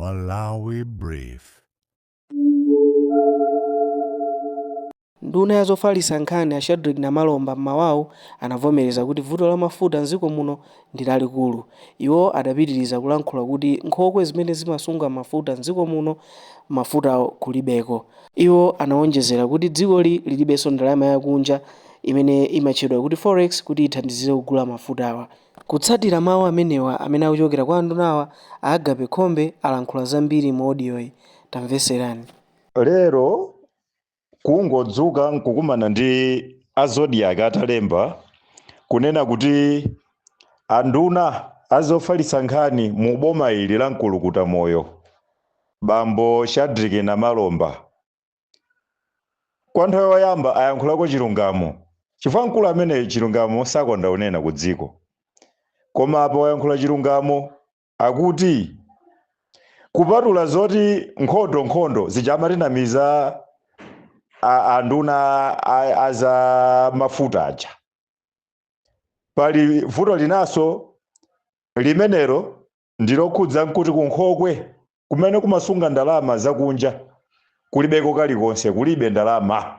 Malawi Brief. Nduna ya zofalitsa nkhani Shadrack Namalomba m'mawawu anavomereza kuti vuto la mafuta m'dziko muno ndi lalikulu. Iwo adapitiriza kulankhula kuti nkhokwe zimene zimasunga mafuta m'dziko muno mafuta kulibeko. Iwo anawonjezera kuti dzikoli lilibenso ndalama yakunja imene imatchedwa kuti forex kuti ithandizire kugula mafutawa. Kutsatira mawu amenewa amene akuchokera kwa andunawa, Agape Khombe alankhula zambiri mu audio. Tamveserani. Lero kungodzuka nkukumana ndi azodiac atalemba kunena kuti anduna azofalitsa nkhani mu boma ili la Nkulukuta Moyo, Bambo Shadrack Namalomba, kwa nthawi yoyamba ayankhulako chilungamo chifukwa mkulu amene chilungamo sakonda unena ku dziko. Koma apo ayankhula chilungamo akuti kupatula zoti nkhondo zichamatinamiza anduna aza mafuta aja, pali vuto linaso limenero ndilokhudza nkuti kunkhokwe kumene kumasunga ndalama zakunja kulibeko kalikonse, kulibe ndalama.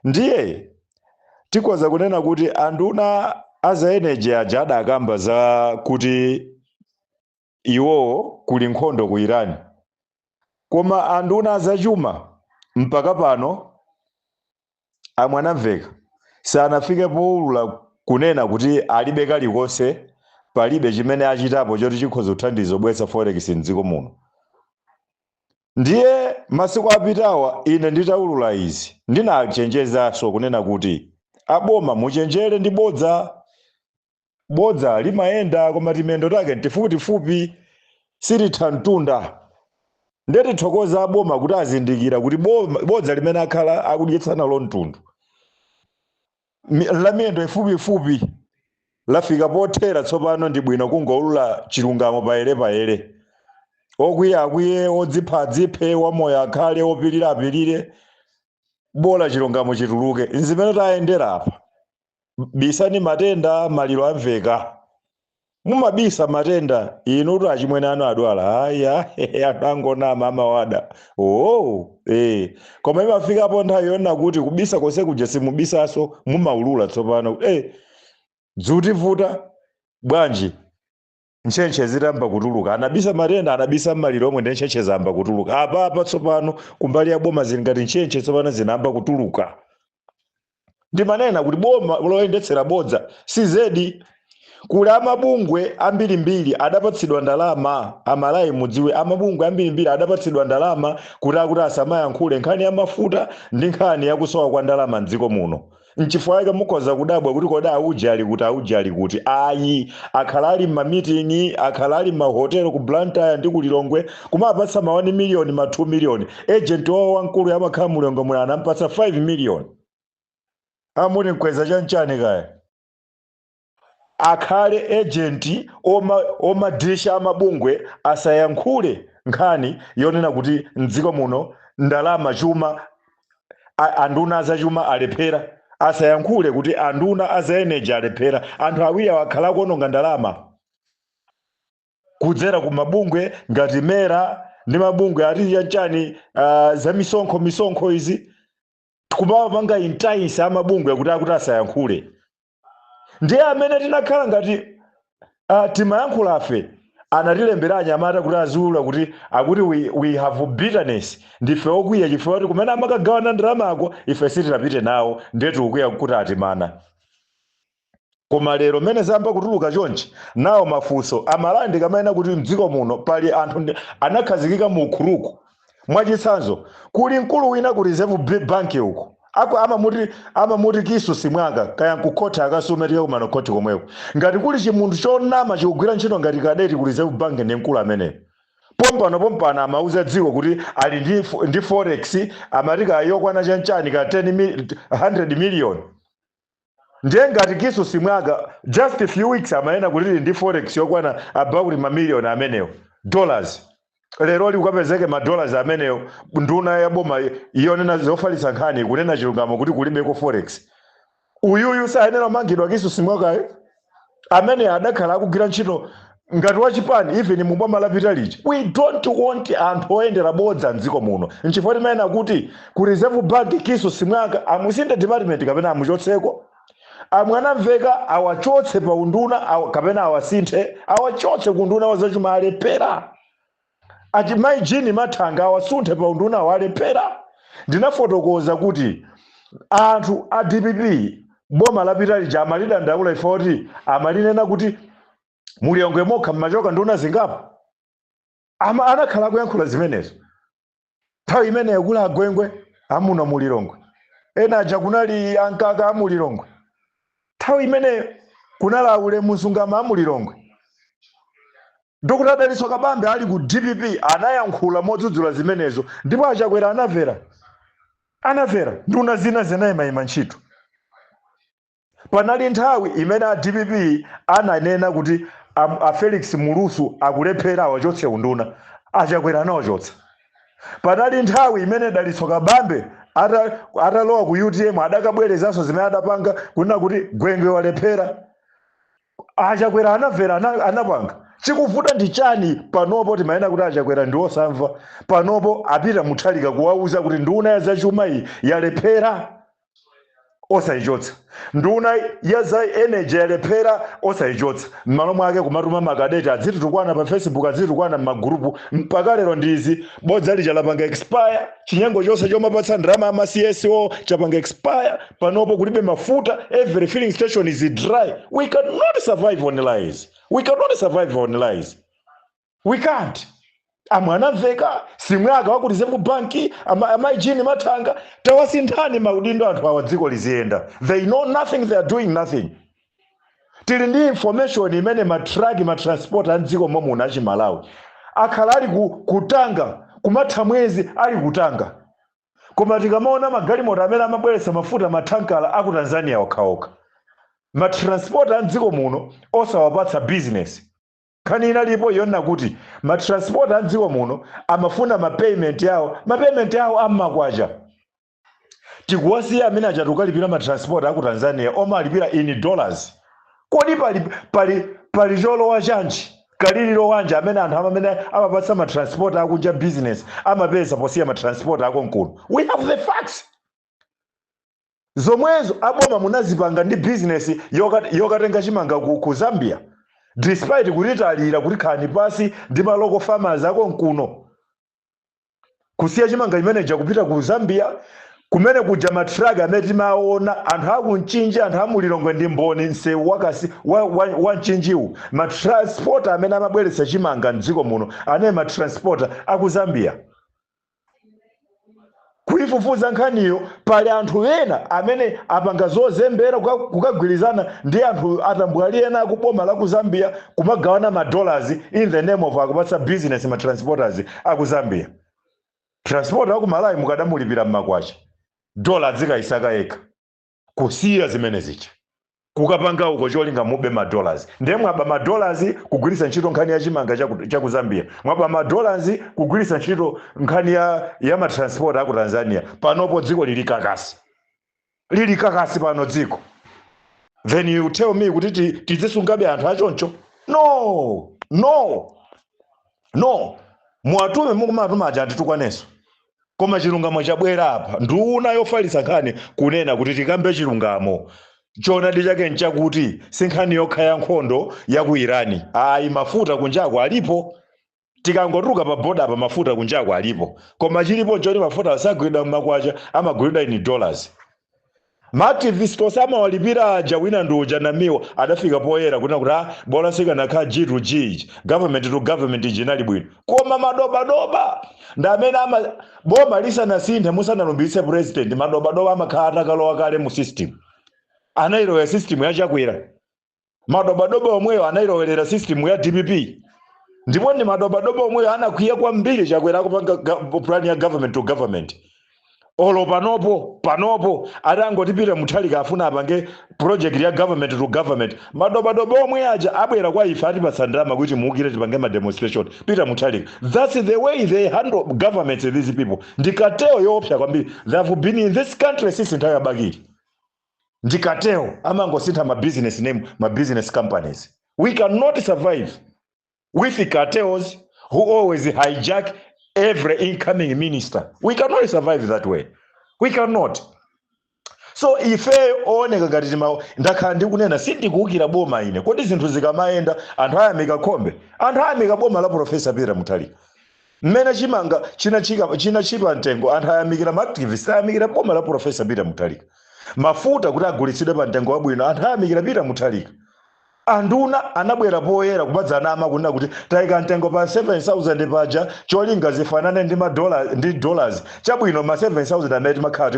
Ndiye tikhoza kunena kuti anduna aza energy aja adakamba za kuti iwo kuli nkhondo ku Iran, koma anduna azachuma mpaka pano amwanamveka sanafike poulula kunena kuti alibe kalikonse, palibe chimene achitapo choti chikhoza kuthandiza kubweretsa forex m'dziko muno. Ndiye masiku apitawa ine nditaulula izi ndinachenjezaso kunena kuti aboma muchenjere ndi bodza limayenda koma timendo take tifutifupi silitha mtunda. Ndeti thokoza aboma kuti azindikira kuti bodza limene akhala akudyetsana lo mtundu la miyendo ifupifupi lafika pothera tsopano ndi bwino kungoulula chilungamo paere. Okwiye odziphe wamoyo akhale, opirira apirire, bola chilungamo chituluke. Nzimene tayendera apa, bisani matenda maliro amveka. Mumabisa matenda inu kuti achimwene anu adwala adangonama amawada koma imafika po nthawi yona kuti kubisa konse kuja simubisaso mumaulula tsopano dzuti vuta bwanji nchenche zitamba kutuluka, anabisa matenda, anabisa maliro omwe ndi nchenche zamba kutuluka. Apa tsopano kumbali ya boma zili ngati nchenche tsopano zinamba kutuluka. Ndimanena kuti boma loyendetsera bodza sizedi. Kuli amabungwe ambirimbiri adapatsidwa ndalama, amalayi mudziwe amabungwe ambirimbiri adapatsidwa ndalama kuti asamayankhule nkhani ya mafuta ndi nkhani ya kusowa kwa ndalama m'dziko muno. N'chifukwa chake mukhoza kudabwa kuti kodi auji ali kuti ayi akhala ali m'mamitingi, akhala ali m'mahotelo ku Blantyre ndi ku Lilongwe kumapatsa ma 1 million ma 2 million. Agent wawo wamkulu yamakhala mulongo mwe anampatsa 5 million. Amuni mkweza chanchani kaya akhale agent omadirisha amabungwe asayankhule nkhani yonena kuti m'dziko muno ndalama chuma, anduna azachuma alephera, asayankhule kuti anduna aza energy alephera. Anthu awiri akhala kuononga ndalama kudzera ku mabungwe ngati mera ndi mabungwe ati chanchani za misonkho izi kumapanga entice amabungwe kuti asayankhule. Ndiye amene tinakhala ngati timayankhula afe anatilembera anyamata kuti aziulula kuti akuti we have bitterness, ndife okwiya chifukwa kuti kumene amakagawana ndalama ako ife sitinapite nawo ndiye tikukwiya kuti atimana. Koma lero mene zamba kutuluka chonchi nawo mafunso amalandi kamayena kuti m'dziko muno pali anthu anakhazikika mu ukhuruku. Mwachitsanzo kuli mkulu wina ku Reserve Bank uko amamuti kisu simwanga kaya nkukhothi akasumetika kumano khothi komweko. Ngati kuli chimunthu chonama chikugwira ntchito ngati kadeti ku Reserve Bank ndi mkulu ameneyo. Pompano amauza dziko kuti ali ndi forex amatika yokwana chanchani ka 100 million. Ndiye ngati kisu simwanga just a few weeks amayena kuti ndi forex yokwana about mamiliyoni ameneyo dollars. Lero likapezeke ma-dollars ameneyo nduna ya boma iyonena zofalitsa nkhani kunena chilungamo kuti kulibeko forex. Uyuyu sayenera mangidwa kisu simwakayo amene adakhala akugwira ntchito ngati wachipani even muboma la Vitality, we don't want anthu oyendera bodza mdziko muno. Nchifukwa timayena kuti ku Reserve Bank kiso simwaka amusinde department kapena amuchotseko, amwe anamveka awachotse pa unduna kapena awasinthe, awachotse ku nduna wazachuma alepera, ati maijini mathanga awasunthe pa unduna awalepera. Ndinafotokoza kuti anthu a DPP boma la Vitality amalida ndaula ifoti amalinena kuti Mulilongwe mokha mmachoka nduna zingapo, anakhala kuyankhula zimenezo. Nthawi imene yakula agwengwe amuna Mulilongwe, ena aja kunali ankaka amulilongwe. Nthawi imene kunala ulemu msungama amulilongwe. Dr. Daliso Kabambe ali ku DPP anayankhula modzudzula zimenezo, ndipo Achakwera anavera nduna zina zinayima ntchito. Panali nthawi imene a DPP ananena kuti a Felix Mulusu akulephera awachotse unduna, Achakwera anawachotsa. Panali nthawi imene Daliso Kabambe atalowa ku UTM adakabwerezanso zimene adapanga kunena kuti gwengwe walephera, Achakwera anavera anapanga. Chikuvuta ndi chani panopo timayena kuti Achakwera ndi osamva, panopo apita Muthalika kuwauza kuti nduna ya zachuma iyi yalephera osayichotsa, nduna ya za energy yalephera osayichotsa. M'malo mwake kumatuma makadeti adzitukwana pa Facebook, adzitukwana m'magurupu, mpaka lero ndizi bodza lija lapanga expire, chinyengo chonse chomapatsa ndalama ama CSO chapanga expire, panopo kulibe mafuta, every filling station is dry. We cannot survive on lies. We cannot survive on lies. We can't. Amwanamveka simwaka wa ku Reserve Bank amaijini mathanga tawasinthani maudindo anthu awa dziko liziyenda. They know nothing, they are doing nothing. Tili ndi information imene matransport a dziko momwe achimalawi akhala ali kutanga kumatha mwezi ali kutanga, koma tikamaona magalimoto amene amabweretsa mafuta mathankala aku Tanzania okhaokha, matransport a dziko muno osawapatsa business. Kani inalipo yonna kuti matransport a dziko muno amafuna mapayment yawo ammakwacha. Tikuwasiya amene achatukalipira matransport aku Tanzania omwe alipira in dollars. Kodi pali cholowa chanji kaliliro wanja amene anthu amene amapatsa matransport akunja business amapeza posiya matransport ako mkuno. We have the facts. Zomwezo aboma munazipanga ndi business yokatenga chimanga ku Zambia, despite kulitalira kuti khani pasi ndi maloko farmers ako mkuno, kusiya chimanga manager kupita ku Zambia kumene kuja matraga amene timaona anthu akunchinja, anthu amulilongwe ndi mboni nsewu wakasi wa nchinjiwu, matransport amene amabweretsa chimanga mdziko muno ane matransport aku Zambia. Kuifufuza nkhaniyo pali anthu ena amene apanga zozembera kukagwirizana ndi anthu atambwali ena akuboma la ku Zambia kumagawana $, in the name of akupatsa business matransporters aku Zambia. Transport aku Malawi mukadamulipira mmakwacha dola zikayisaka yekha, kusiya zimene zicha kukapanga uko cholinga mube $. Ndiye mwaba $, kugwiritsa ntchito nkhani ya chimanga cha ku Zambia, mwaba $, kugwiritsa ntchito nkhani ya matransport aku Tanzania. Panopo dziko lili kakasi pano dziko. Then you tell me kuti tizisungabe anthu achoncho? No. Mwatume mukumatuma aja atitukwaneso, koma chilungamo chabwera apa. Nduna yofalitsa nkhani kunena kuti tikambe chilungamo. Choonadi chake nchakuti sinkhani yokha ya nkhondo ya ku Irani. Ayi, mafuta kunjako alipo. Tikangotuluka pa boda pa mafuta kunjako alipo. Koma chilipo choti mafuta asagwidwa mmakwacha amagwidwa in dollars. Maaktivisti osamawalipira aja wina ndi uja namiwo adafika poyera kuna kuti bola sikanakhala G to G, government to government jinali bwino. Koma madobadoba ndi amene boma lisanasinthe musanalumbitse president, madobadoba amakhala atakalowa kale mu system. Anailowa system ya Chakwera. Madobadoba omweyo anailowerera system ya DPP. Ndipo ni madobadoba omweyo anakwiya kwambiri Chakwera akupanga plan ya government to government. Olo panopo atangotipita Muthalika afuna apange project ya government to government. Madobadoba omwe aja abwera kwa ife atipatsa ndalama kuti muukire tipange ma demonstration. Peter Muthalika. That's the way they handle governments, these people. Ndikateo yoopsa kwambiri. They have been in this country since nthawi yabakiri. Ndikateo amangosintha ma business name, ma business companies. We cannot survive. with the cartels who always hijack every incoming minister. We cannot survive that way. We cannot. So ife oneka ngati ndakhala ndikunena sindikuwukira boma ine kodi zinthu zikamaenda anthu ayamika khombe, anthu ayamika boma la Professor Peter Mutharika. Mmene chimanga chinachipa mtengo anthu ayamikira maactivist ayamikira boma la Professor Peter Mutharika. Mafuta kuti agulitsidwe pa mtengo wabwino anthu ayamikira Peter Mutharika. Anduna anabwera poyera kubadzana amakunena kuti tayika mtengo pa 7,000 paja cholinga zifanane ndi dollars chabwino ma 7,000 amene timakhala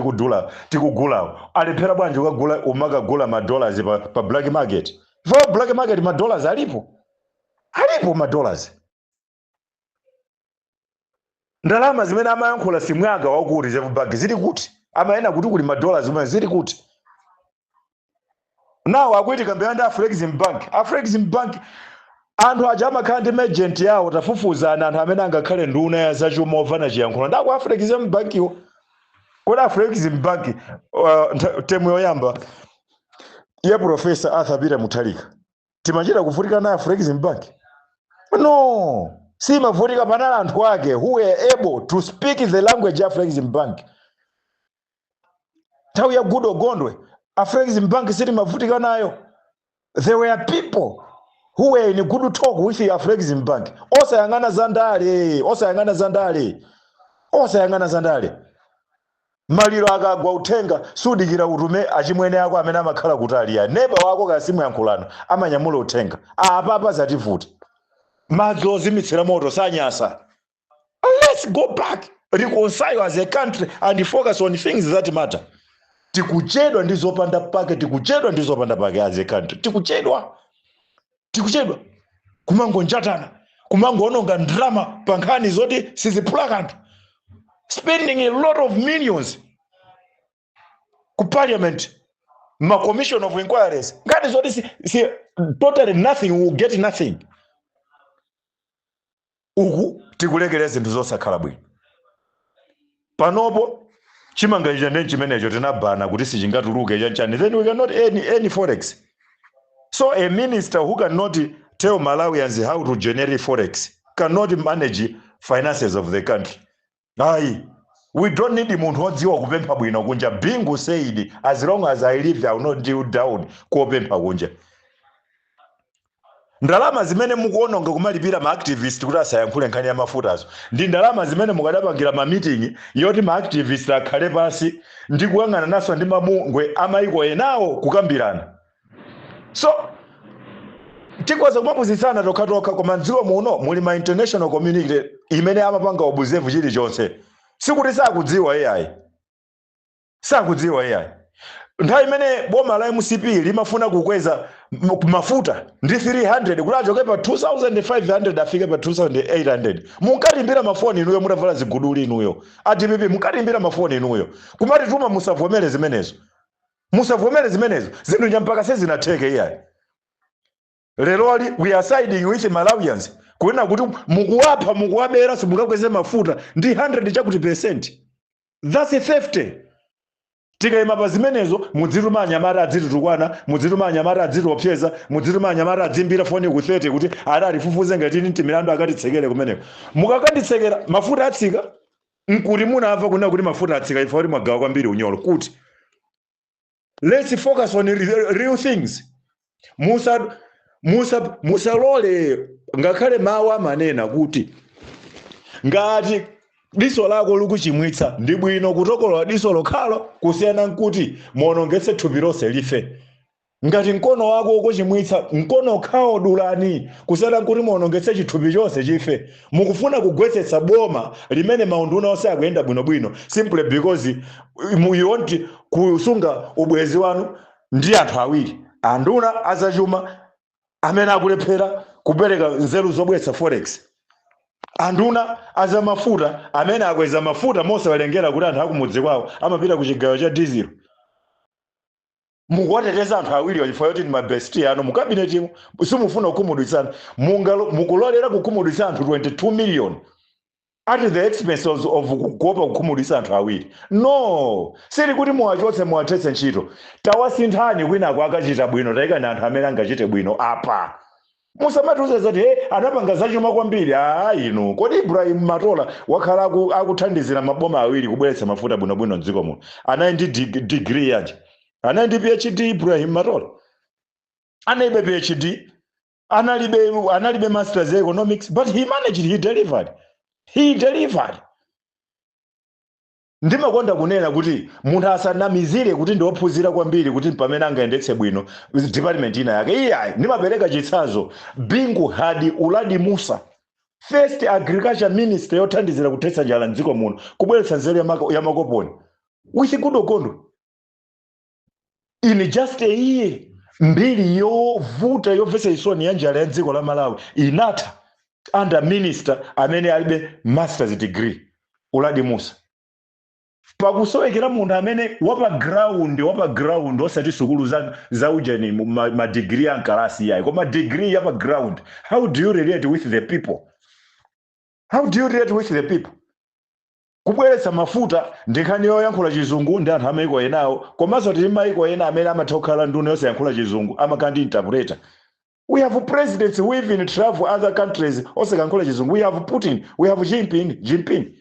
tikugulawo alephera bwanji umakagula ma dollars pa black market. For black market ma dollars alipo ma dollars. Ndalama zimene amayankhula simwaga waku reserve bank zili kuti amayena kuti kuli ma dollars zimene zili kuti. Now akuiti kambeyanda Afrexim Bank anthu aja amakhala ndi agent yawo tafufuzana anthu amene angakhale nduna ya zachuma ovana chiyankhulo ndako Afrexim Bank iwo. Kodi Afrexim Bank temu yoyamba ya Professor Arthur Peter Mutharika timachita kuvutika na Afrexim Bank? No, si mavutika panala anthu ake who were able to speak the language ya Afrexim Bank. Nthawi ya Good Ogondwe Afrexim Bank siti mavutika nayo. There were people who were in a good talk with the Afrexim Bank. Osayang'ana zandale. Maliro akagwa utenga sudikira utume achimwene yako amene amakhala kutali ya neba wako kasimu yankhulano amanyamula utenga apa zativuta madzi ozimitsira moto sanyasa. Let's go back, reconcile as a country and focus on things that matter. Tikuchedwa ndizopanda pake as a country. Tikuchedwa kumango njatana kumango ononga drama pankhani zoti sizipulakanthu, spending a lot of millions ku parliament, ma commission of inquiries ngati zoti totally nothing, will get nothing. Uku tikulekereza zinthu zosakhala bwino panopo chimanga ichi ndi chimenecho tinabana kuti sichingatuluke chanchani, then we cannot any forex. So a minister who cannot tell Malawians how to generate forex cannot manage finances of the country. We don't need munthu wodziwa kupempha bwino kunja. Bingu said, as long as I live I will not deal down kupempha kunja. Ndalama zimene mukuononga kumalipira ma activist kuti asayankhule nkhani ya mafutazo ndi ndalama zimene mukadapangira ma meeting yoti ma activist akhale pasi ndi kuyang'ana naso ndi mabungwe amayiko enawo kukambirana. So tikwaza kumapuzitsana tokha koma mdziko muno muli ma international community imene amapanga obuzevu chilichonse sikuti sakudziwa AI. Nthawi imene boma la MCP limafuna kukweza mafuta ndi 300 kuti achoke pa 2,500 afike pa 2,800. Munkatimbira mafoni inuyo mutavala ziguduli inuyo. Ati pipi munkatimbira mafoni inuyo. Kumati tuma musavomere zimenezo. Zinthu nyampaka sezinatheke AI. Leloli we are siding with Malawians. Kuena kuti mukuwabera simukakweze mafuta ndi 100 chakuti percent. That's a theft. Tikayima pa zimenezo mudziruma anyamata adzitutukwana, mudziruma anyamata adziopseza, mudziruma anyamata adzimbira foni ku 30 kuti alifufuze ngati nti milandu akatitsekere kumeneko. Mukakanditsekera mafuta atsika nkuti munamva kuna kuti mafuta atsika ifa kuti mwagawa kwambiri unyolo kuti. Let's focus on real things. Musalole ngakhale mawu amanena kuti ngati diso lako likuchimwitsa ndi bwino kutokolola diso lokhalo kusiyana nkuti muonongetse thupi lonse life. Ngati mkono wako ukuchimwitsa mkono khawo dulani kusiyana nkuti muonongetse chithupi chonse chife. Mukufuna kugwetsetsa boma limene maunduna onse akuyenda bwinobwino simply because you want kusunga ubwezi wanu ndi anthu awiri, anduna azachuma amene akulephera kupereka nzeru zobwetsa forex, anduna aza mafuta amene akweza mafuta mosawalengera kuti anthu akumudzi kwawo amapita ku chigawo cha diesel. Mukuwateteza anthu awiri chifukwa choti ndi mabesti anu mukabineti simufuna kukhumudwitsana. Mukulolera kukhumudwitsa anthu 22 million at the expense of kuopa kukhumudwitsa anthu awiri. No, siri kuti muwachotse muwathetse ntchito. Tawasinthani kwina akachita bwino tayikani anthu amene angachite bwino apa. musamatiuza zati anapanga zachuma kwambiri ino kodi Ibrahim Matola wakhala akuthandizira maboma awiri kubweretsa mafuta bwinobwino mdziko muno anayi ndi degree yaje anayi ndi PhD Ibrahim Matola analibe PhD analibe masters in economics but he managed, he delivered. Ndimakonda kunena kuti munthu asanamizire kuti ndiophunzira kwambiri kuti pamene angayendetse bwino department ina yake iyayi. Ndimapereka chitsanzo Bingu Hadi Uladi Musa, first agriculture minister yothandizira kuthetsa njala mdziko muno kubweretsa nzeru ya makoponi with good okondo in just a year. Mbiri yovuta yomvetsa isoni ya njala ya dziko la Malawi inatha under minister amene alibe master's degree Uladi Musa. Pakusowekera munthu amene wapa ground osati sukulu za ujeni ma degree ankalasi yayi koma degree yapa ground. How do you relate with the people? How do you relate with the people? Kubweretsa mafuta ndikhani yoyankhula chizungu ndi anthu amaiko enawo komanso tili maiko ena amene amathokhala nduna yosayankhula chizungu amakandi interpreter. We have presidents who even travel other countries osayankhula chizungu. We have Putin, we have Jinping.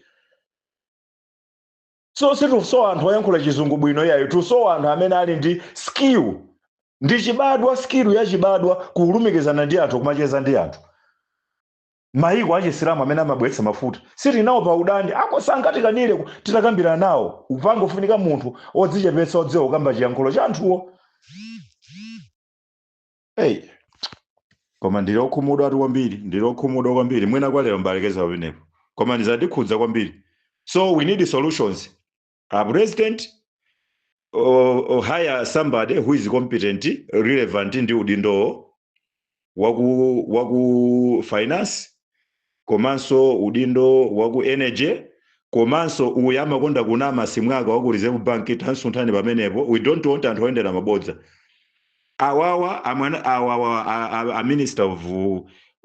So situso anthu oyankhula chizungu bwino yayo tuso anthu amene ali ndi skill ndi chibadwa skill ya chibadwa kulumikizana ndi anthu kumacheza ndi anthu. Maiko achisilamu amene amabweretsa mafuta sili nawo pa udani akosangati kanile titakambira nawo upango funika munthu odzichepetsa odziwa kukamba chiyankhulo cha anthuwo. Koma ndili okhumudwa kwambiri mwina kwa lero mbalekeza pamenepo koma ndizatikhudza kwambiri. So we need solutions. A president or hire somebody who is competent, relevant ndi udindo waku finance, komanso udindo waku energy, komanso uyama konda kunama simwaka waku reserve bank tansunthani pamenepo. We don't want anthu oyendera mabodza. A minister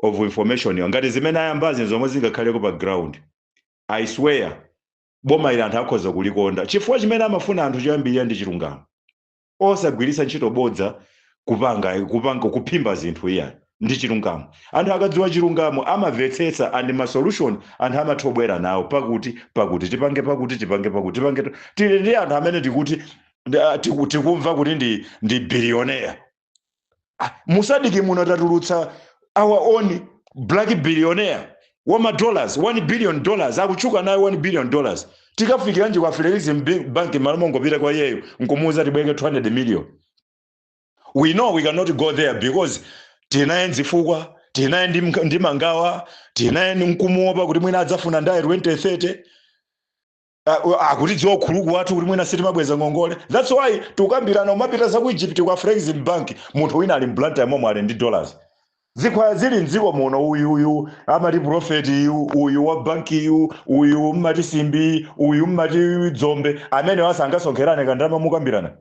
of information ngati zimene ayambazi zomwe zingakhaleko pa ground. I swear boma ila anthu akhoza kulikonda chifukwa chimene amafuna anthu choyambirira ndi chilungamo osagwiritsa ntchito bodza kuphimba zinthu iyani ndi chilungamo. Anthu akadziwa chilungamo amamvetsetsa and ma solution anthu amathobwera nawo pakuti tipange tili ndi anthu amene tikumva kuti ndi billionaire. Musadiki muno tatulutsa our own black billionaire wama dollars $1 billion akuchuka nayo $1 billion tikafikira nje kwa Federalism Bank malamu ngopita kwa yeyo nkumuza tibweke 200 million. We know we cannot go there because tinaye nzifukwa tinaye ndi mangawa tinaye nkumuopa kuti mwina adzafuna ndaye 2030 akuti dziwa khuluku wathu kuti mwina siti mabweza ngongole. That's why tukambirana umapita za ku Egypt kwa Federalism Bank munthu wina ali mblanta yamwe ali ndi dollars. Zikwaya zili nziko muno uyu amati prophet uyu wa banki uyu mmati simbi uyu mmati dzombe amene wasangasonkherane kandama mukambirana.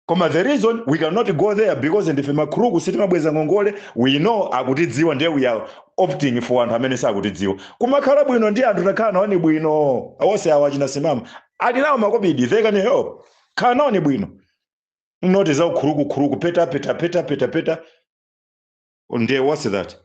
Koma the reason we cannot go there because ndife makhuluku siti mabweza ngongole we know akutidziwa ndiye we are opting for anthu amene sakutidziwa. Kumakhala bwino ndi anthu takhala naoni bwino ose awa chinasimama ali nawo makobidi they can help khala naoni bwino not za khuluku peta. Ndiye what's that?